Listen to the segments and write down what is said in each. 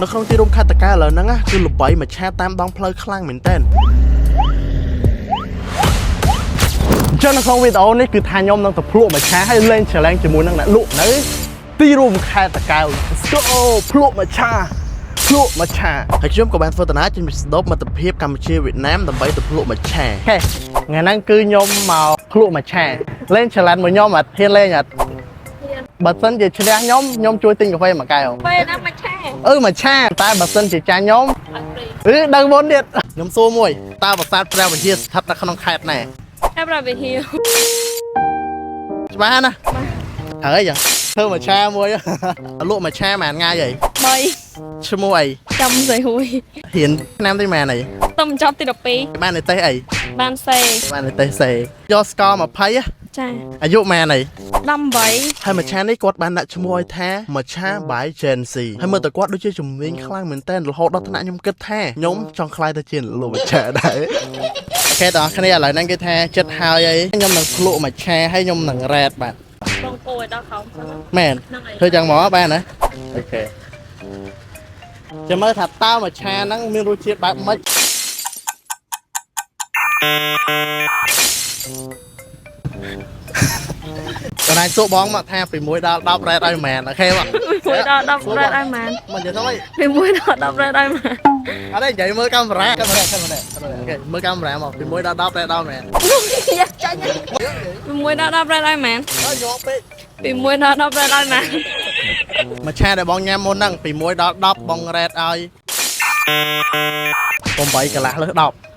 នៅក្នុងទីរួមខេត្តតាកែវឥឡូវហ្នឹងគឺល្បីមួយឆាតាមដងផ្លូវខ្លាំងមែនតើចឹងនៅក្នុងវីដេអូនេះគឺថាខ្ញុំនឹងទៅភ្លក់មួយឆាហើយលេង challenge ជាមួយនឹងអ្នកលក់នៅទីរួមខេត្តតាកែវ ភ្លក់មួយឆាហើយខ្ញុំក៏បានធ្វើដំណើរចេញពីស្ដប់មិត្តភាពកម្ពុជាវៀតណាមដើម្បីទៅភ្លក់មួយឆាហេថ្ងៃហ្នឹងគឺខ្ញុំមកភ្លក់មួយឆាលេង challenge មួយខ្ញុំអត់ហ៊ានលេងអត់បើសិនជាឈ្នះខ្ញុំជួយទិញកាហ្វេមួយកែវពេលណាមួយឆាមួយឆាតែបើសិនជាចាញ់ខ្ញុំដឹងមុនទៀតខ្ញុំសួរមួយតើប្រាសាទព្រះវិហារស្ថិតនៅក្នុងខេត្តណាព្រះវិហារច្បាស់ណាហើយចឹងធ្វើមួយឆាមួយលក់មួយឆាប៉ុន្មានថ្ងៃអី3ឈ្មោះអីចាំស្អីហួយហ៊ានឆ្នាំទីប៉ុន្មានអីតំចប់ទី12បានទេអីបានសេយកស្ករ20ចាអាយុប៉ុន្មានអី18ហើយមួយឆានេះគាត់បានដាក់ឈ្មោះឲ្យថាមួយឆា by Gen Z ហើយមើលទៅគាត់ដូចជាជំនាញខ្លាំងមែនតើរហូតដល់ថ្នាក់ខ្ញុំគិតថាខ្ញុំចង់ខ្លាយទៅជាលោកមួយឆាដែរអូខេបងប្អូនគ្នាឥឡូវហ្នឹងគេថាចិត្តហើយអីខ្ញុំនឹងភ្លក់មួយឆាហើយខ្ញុំនឹងរ៉េតបាទបងគោឲ្យដល់ខំមែនធ្វើចឹងមកបានណាអូខេចាំមើលថាតើមួយឆាហ្នឹងមានរសជាតិបែបម៉េចកន្លែងសួរបងមកថាពី1ដល់10រ៉េតឲ្យមែនអូខេបង1ដល់10រ៉េតឲ្យមែនមិននិយាយទៅពី1ដល់10រ៉េតឲ្យមែនអត់ទេនិយាយមើលកាមេរ៉ាអូខេមើលកាមេរ៉ាមកពី1ដល់10រ៉េតឲ្យមែនយ៉ាចាញ់ពី1ដល់10រ៉េតឲ្យមែនយកពេកពី1ដល់10រ៉េតឲ្យមែនមួយឆាដែលបងញ៉ាំមុនហ្នឹងពី1ដល់10បងរ៉េតឲ្យ8កន្លះលើ10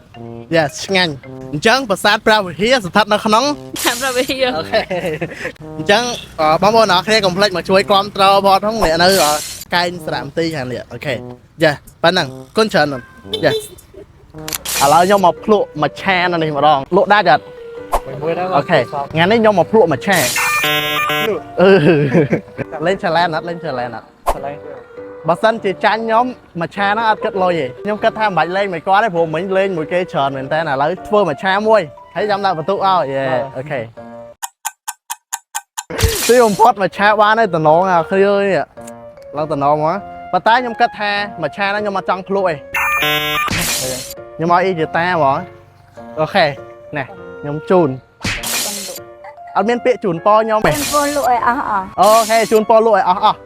យ៉ាឆ្ងាញ់អញ្ចឹងប្រាសាទព្រះវិហារស្ថិតនៅក្នុងព្រះវិហារអូខេអញ្ចឹងបងប្អូនអរគ្នាកុំភ្លេចមកជួយគាំទ្របងផងអ្នកនៅកែងសារមន្ទីរខាងនេះអូខេយ៉ាប៉ណ្ណឹងគុណច្រើនយ៉ាឥឡូវខ្ញុំមកភ្លក់មួយឆានៅនេះម្ដងលក់ដាច់អត់អូខេថ្ងៃនេះខ្ញុំមកភ្លក់មួយឆាលេង challenge អត់បើសិនជាចាញ់ខ្ញុំមួយឆាហ្នឹងអត់គិតលុយទេខ្ញុំគិតថាមិនបាច់លេងមួយគាត់ទេព្រោះមិញលេងមួយគេច្រើនមែនតើឥឡូវធ្វើមួយឆាមួយហើយចាំដាក់បន្ទុកឲ្យអូខេទីបំផុតមួយឆាបានហើយតំណងអាគ្រឿនេះឡើងតំណងមកប៉ុន្តែខ្ញុំគិតថាមួយឆាហ្នឹងខ្ញុំអត់ចង់ភ្លក់ទេខ្ញុំមកអ៊ីជាតាហ្មងអូខេណែខ្ញុំជូនអត់មានពាក្យជូនពរខ្ញុំទេជូនពរលក់ឲ្យអស់អូខេជូនពរលក់ឲ្យអស់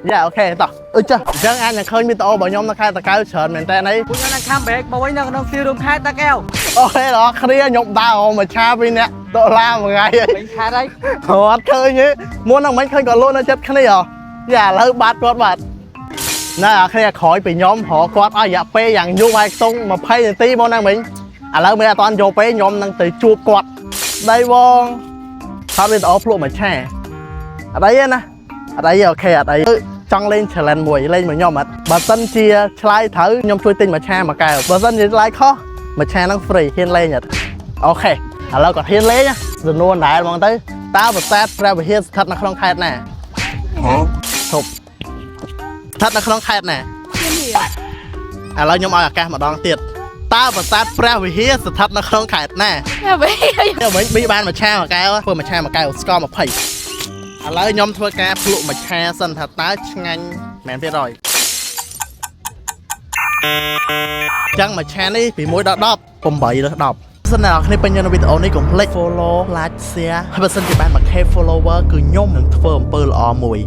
យ៉ាអូខេតោះចាអញ្ចឹងអាចនឹងឃើញវីដេអូរបស់ខ្ញុំនៅខេត្តតាកែវច្រើនមែនតើអីពួកខ្ញុំនៅខាំប្រេកបួយនៅក្នុងទីរួមខេត្តតាកែវអូខេដល់គ្នាខ្ញុំដើរមកឆាពីអ្នកដុល្លារមួយថ្ងៃវិញខេត្តហើយអត់ឃើញទេមុនហ្នឹងមិនឃើញក៏លក់នៅចិត្តគ្នាយ៉ាឥឡូវបាត់គាត់បាត់ណែអាគ្នាក្រោយពីខ្ញុំរកគាត់ឲ្យរយៈពេលយ៉ាងយូរហើយខ្ទង់20នាទីមកហ្នឹងមិញឥឡូវមិនអត់តាន់យកពេលខ្ញុំនឹងទៅជួបគាត់ដៃបងថតវីដេអូភ្លក់មួយឆាអត់អីទេណាអត់អីអូខេអត់អីចង់លេង challenge មួយលេងមួយខ្ញុំអត់បើសិនជាឆ្លើយត្រូវខ្ញុំជួយទិញមួយឆាមួយកែវបើសិនជាឆ្លើយខុសមួយឆាហ្នឹង free ហ៊ានលេងអត់អូខេឥឡូវក៏ហ៊ានលេងសំណួរដែរហ្មងទៅតើប្រាសាទព្រះវិហារស្ថិតនៅក្នុងខេត្តណាធប់ស្ថិតនៅក្នុងខេត្តណាឥឡូវខ្ញុំឲ្យឱកាសម្ដងទៀតតើប្រាសាទព្រះវិហារស្ថិតនៅក្នុងខេត្តណាព្រះវិហារវិញប៊ីបានមួយឆាមួយកែវធ្វើមួយឆាមួយកែវស្ករ20ឥឡូវខ្ញុំធ្វើការភ្លក់មួយឆាសិនថាតើឆ្ងាញ់មែនទេរយចឹងមួយឆានេះពី1ដល់10 8លើ10សិនអ្នកនរគ្នាពេញនៅវីដេអូនេះកុំភ្លេច follow like share ហើយបើសិនជាបាន1k follower គឺខ្ញុំនឹងធ្វើអំពើល្អមួយ